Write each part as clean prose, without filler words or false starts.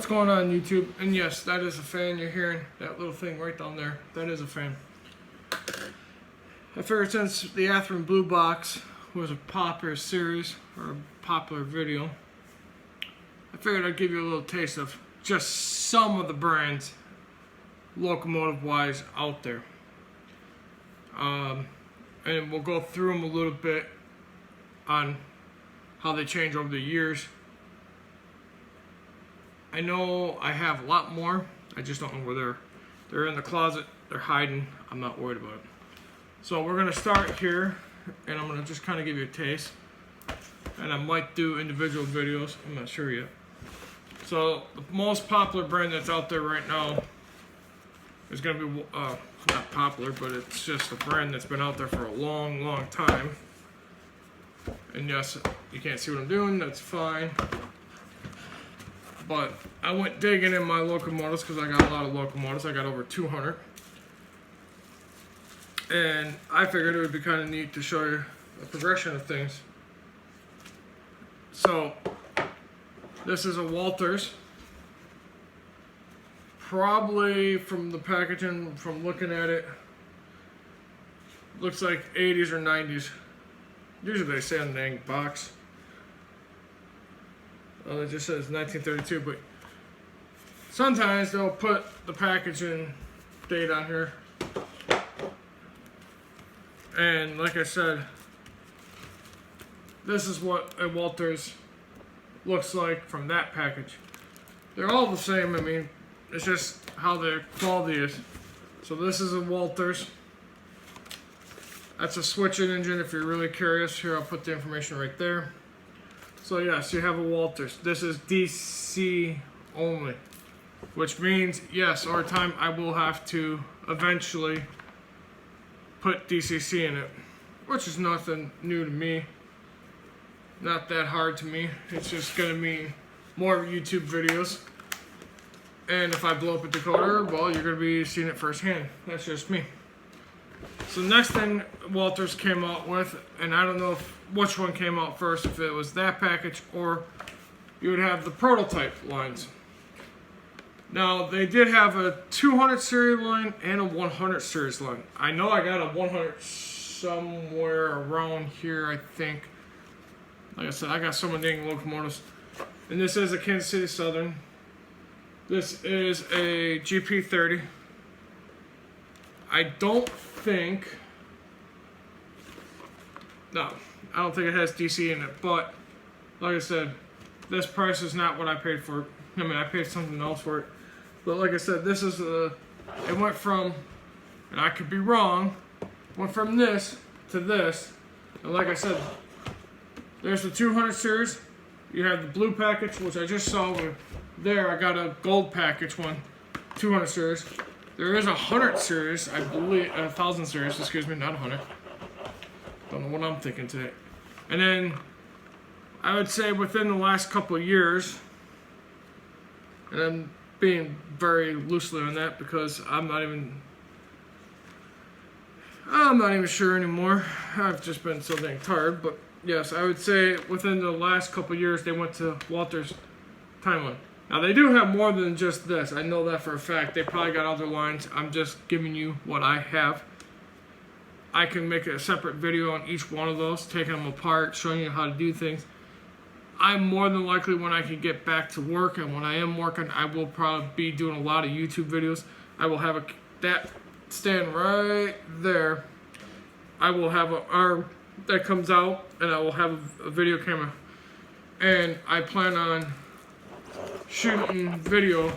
What's going on, YouTube? And yes, that is a fan you're hearing. That little thing right down there. That is a fan. I figured since the Athearn Blue Box was a popular series or a popular video, I figured I'd give you a little taste of just some of the brands, locomotive-wise, out there. And we'll go through them a little bit on how they change over the years. I know I have a lot more. I just don't know where they're in the closet. They're hiding. I'm not worried about it. So we're gonna start here, and I'm gonna just kind of give you a taste. And I might do individual videos. I'm not sure yet. So the most popular brand that's out there right now is gonna be not popular, but it's just a brand that's been out there for a long, long time. And yes, you can't see what I'm doing. That's fine. But I went digging in my locomotives because I got a lot of locomotives. I got over 200. And I figured it would be kind of neat to show you the progression of things. So, this is a Walters. Probably from the packaging, from looking at it, looks like 80s or 90s. Usually they say on the dang box. Well, it just says 1932, but sometimes they'll put the packaging date on here. And like I said, this is what a Walters looks like from that package. They're all the same. I mean, it's just how their quality is. So this is a Walters. That's a switching engine if you're really curious. Here, I'll put the information right there. So yes, you have a Walters. This is DC only, which means yes, over time I will have to eventually put DCC in it, which is nothing new to me. Not that hard to me. It's just gonna mean more YouTube videos. And if I blow up a decoder, well, you're gonna be seeing it firsthand. That's just me. So the next thing Walters came out with, and I don't know which one came out first, if it was that package or you would have the prototype lines. Now, they did have a 200 series line and a 100 series line. I know I got a 100 somewhere around here, I think. Like I said, I got so many dang locomotives. And this is a Kansas City Southern. This is a GP30. I don't think it has DC in it, but like I said, this price is not what I paid for it. I mean, I paid something else for it. But like I said, this is it went from, and I could be wrong, went from this to this. And like I said, there's the 200 series. You have the blue package, which I just saw there. I got a gold package one, 200 series. There is a 100 series, I believe, 1,000 series, excuse me, not 100. Don't know what I'm thinking today. And then, I would say within the last couple of years, and I'm being very loosely on that because I'm not even sure anymore. I've just been so dang tired, but yes, I would say within the last couple of years, they went to Walters timeline. Now, they do have more than just this. I know that for a fact. They probably got other lines. I'm just giving you what I have. I can make a separate video on each one of those, taking them apart, showing you how to do things. I'm more than likely, when I can get back to work, and when I am working, I will probably be doing a lot of YouTube videos. I will have that stand right there. I will have an arm that comes out, and I will have a video camera. And I plan on shooting video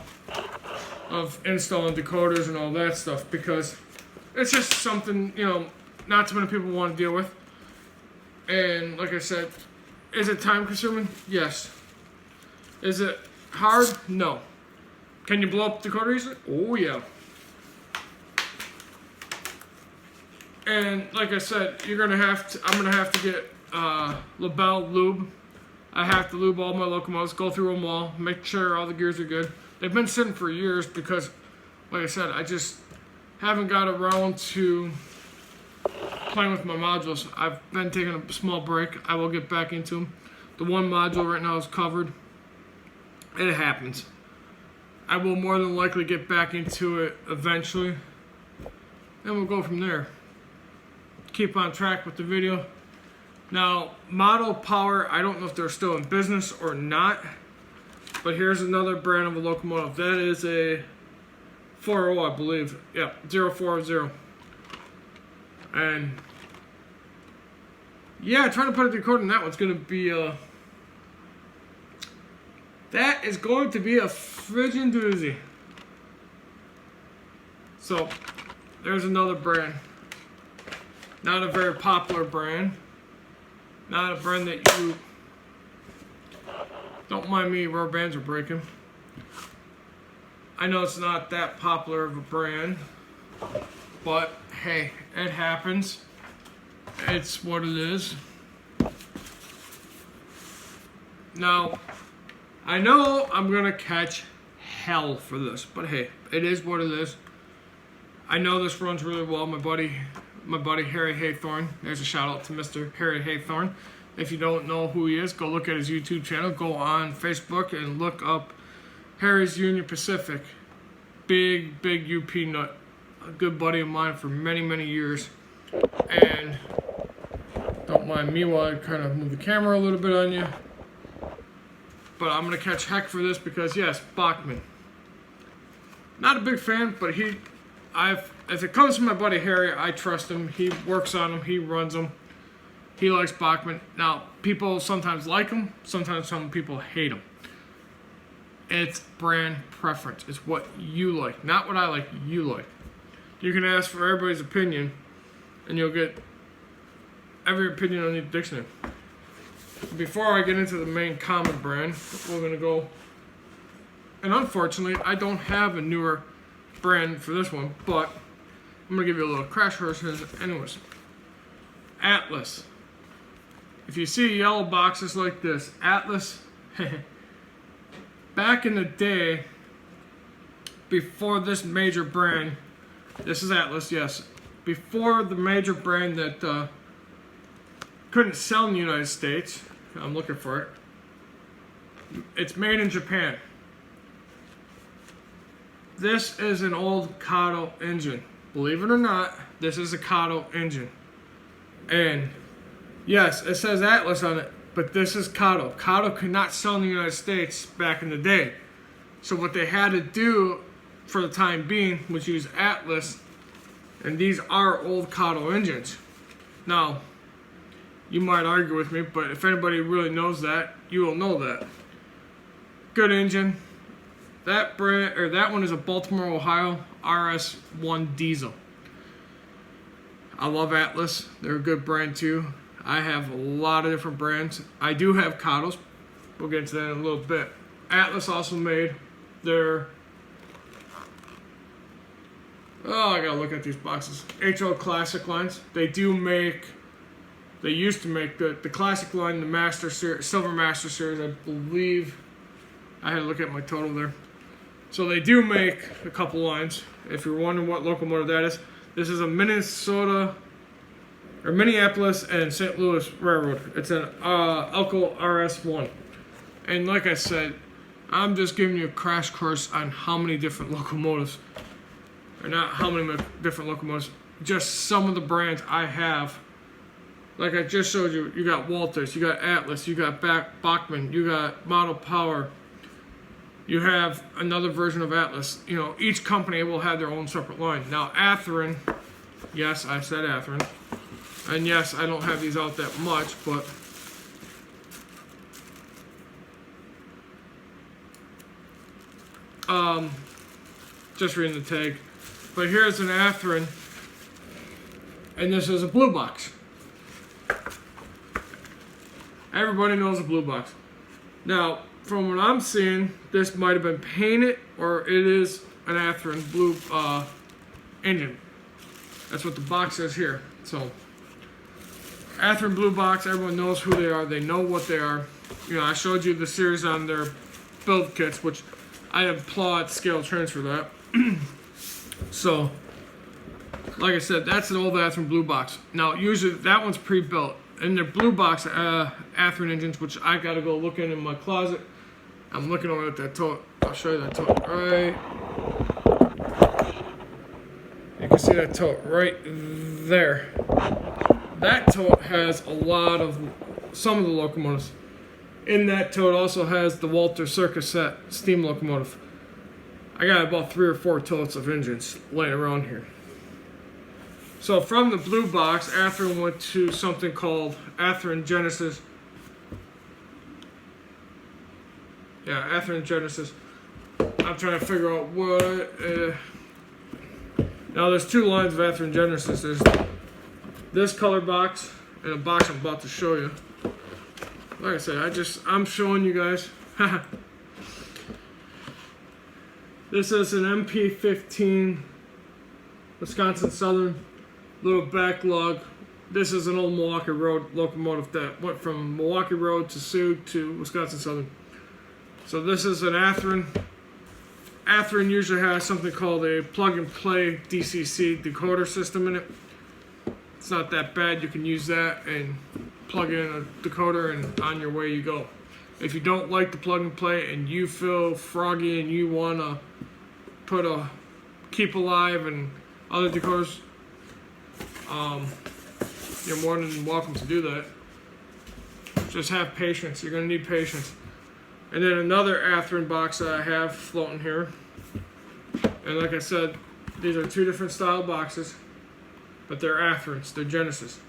of installing decoders and all that stuff because it's just something, you know, not too many people want to deal with. And like I said, is it time consuming? Yes. Is it hard? No. Can you blow up decoders easily? Oh yeah. And like I said, I'm gonna have to get LaBelle lube. I have to lube all my locomotives, go through them all, make sure all the gears are good. They've been sitting for years because, like I said, I just haven't got around to playing with my modules. I've been taking a small break. I will get back into them. The one module right now is covered. It happens. I will more than likely get back into it eventually. And we'll go from there. Keep on track with the video. Now, Model Power, I don't know if they're still in business or not. But here's another brand of a locomotive. That is a 40, I believe. Yeah, 040. And yeah, trying to put a decode on that one's going to be that is going to be a friggin' doozy. So, there's another brand. Not a very popular brand. Not a brand that you... Don't mind me, rubber bands are breaking. I know it's not that popular of a brand. But, hey, it happens. It's what it is. Now, I know I'm gonna catch hell for this, but hey, it is what it is. I know this runs really well. My buddy Harry Haythorne. There's a shout out to Mr. Harry Haythorne. If you don't know who he is, go look at his YouTube channel. Go on Facebook and look up Harry's Union Pacific. Big UP nut. A good buddy of mine for many years. And don't mind me while I kind of move the camera a little bit on you. But I'm going to catch heck for this because, yes, Bachmann. Not a big fan, but if it comes from my buddy Harry, I trust him. He works on them. He runs them. He likes Bachmann. Now, people sometimes like him. Sometimes some people hate him. It's brand preference. It's what you like. Not what I like, you like. You can ask for everybody's opinion, and you'll get every opinion on the dictionary. Before I get into the main common brand, we're going to go... And unfortunately, I don't have a newer brand for this one, but I'm going to give you a little crash course anyways. Atlas. If you see yellow boxes like this, Atlas, back in the day, before this major brand, this is Atlas, yes. Before the major brand that couldn't sell in the United States, I'm looking for it. It's made in Japan. This is an old Kato engine. Believe it or not, this is a Kato engine. And yes, it says Atlas on it, but this is Kato. Kato could not sell in the United States back in the day. So what they had to do for the time being was use Atlas, and these are old Kato engines. Now, you might argue with me, but if anybody really knows that, you will know that. Good engine. That brand, or that one is a Baltimore, Ohio RS1 diesel. I love Atlas. They're a good brand too. I have a lot of different brands. I do have Katos. We'll get into that in a little bit. Atlas also made their... Oh, I gotta look at these boxes. HO Classic lines. They do make... They used to make the Classic line, the Master Series, Silver Master Series, I believe. I had to look at my total there. So they do make a couple lines. If you're wondering what locomotive that is, this is a Minnesota, or Minneapolis and St. Louis Railroad. It's an Elko RS1. And like I said, I'm just giving you a crash course on how many different locomotives, or not how many different locomotives, just some of the brands I have. Like I just showed you, you got Walters, you got Atlas, you got Bachmann, you got Model Power. You have another version of Atlas. You know, each company will have their own separate line. Now, athearn, yes, I said athearn. And yes, I don't have these out that much, but just reading the tag. But here's an athearn, and this is a blue box. Everybody knows a blue box. Now, from what I'm seeing, this might have been painted, or it is an athearn blue engine. That's what the box says here. So, athearn blue box, everyone knows who they are. They know what they are. You know, I showed you the series on their build kits, which I applaud Scale Trends for that. So, like I said, that's an old athearn blue box. Now, usually that one's pre-built. In their blue box athearn engines, which I gotta go look in my closet, I'm looking over at that tote. I'll show you that tote right. You can see that tote right there. That tote has some of the locomotives. In that tote also has the Walter Circus Set steam locomotive. I got about 3 or 4 totes of engines laying around here. So from the blue box, athearn went to something called athearn Genesis. Yeah, athearn Genesis. I'm trying to figure out what. Now there's 2 lines of athearn Genesis. There's this color box and a box I'm about to show you. Like I said, I'm showing you guys. This is an MP15 Wisconsin Southern little backlog. This is an old Milwaukee Road locomotive that went from Milwaukee Road to Sioux to Wisconsin Southern. So this is an athearn. Athearn usually has something called a plug-and-play DCC decoder system in it. It's not that bad. You can use that and plug in a decoder and on your way you go. If you don't like the plug-and-play and you feel froggy and you want to put a Keep Alive and other decoders, you're more than welcome to do that. Just have patience. You're going to need patience. And then another athearn box that I have floating here. And like I said, these are 2 different style boxes, but they're athearns. They're Genesis.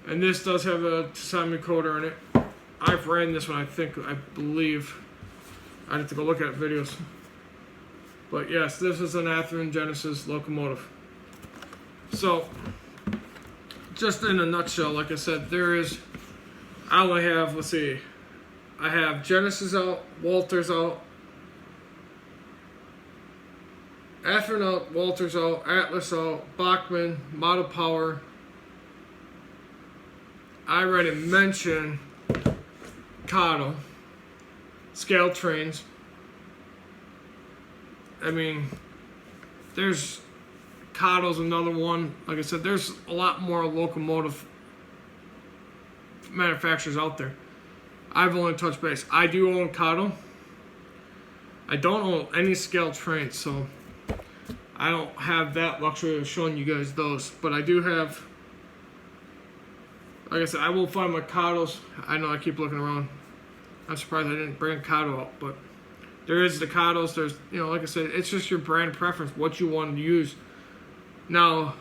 And this does have a Tasami coder in it. I've ran this one, I believe. I'd have to go look at videos. But yes, this is an athearn Genesis locomotive. So, just in a nutshell, like I said, I only have, let's see, I have Genesis out, Walters out, athearn out, Walters out, Atlas out, Bachmann, Model Power. I already mentioned Kato, scale trains. I mean, there's Kato's another one. Like I said, there's a lot more locomotive manufacturers out there. I've only touched base. I do own Kato. I don't own any scale trains, so I don't have that luxury of showing you guys those. But I do have, like I said, I will find my Katos. I know I keep looking around. I'm surprised I didn't bring Kato out, but there is the Katos. There's, like I said, it's just your brand preference, what you want to use. Now,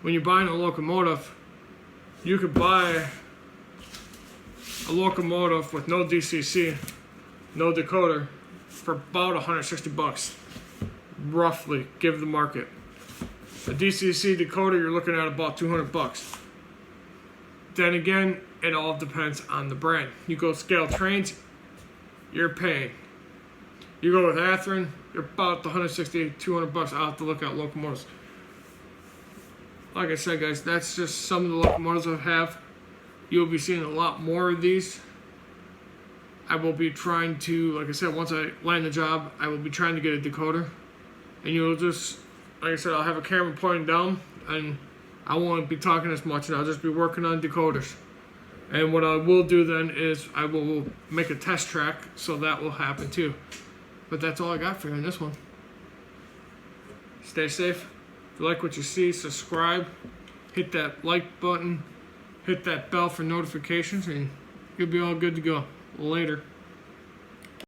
when you're buying a locomotive, you could buy a locomotive with no DCC, no decoder, for about 160 bucks, roughly, give the market. A DCC decoder, you're looking at about 200 bucks. Then again, it all depends on the brand. You go scale trains, you're paying. You go with athearn, you're about the 160, 200 bucks. I'll have to look at locomotives. Like I said, guys, that's just some of the locomotives I have. You'll be seeing a lot more of these. I will be trying to, like I said, once I land the job, I will be trying to get a decoder. And you'll just, like I said, I'll have a camera pointing down, and I won't be talking as much, and I'll just be working on decoders. And what I will do then is I will make a test track, so that will happen too. But that's all I got for you on this one. Stay safe. If you like what you see, subscribe. Hit that like button. Hit that bell for notifications, and you'll be all good to go. Later.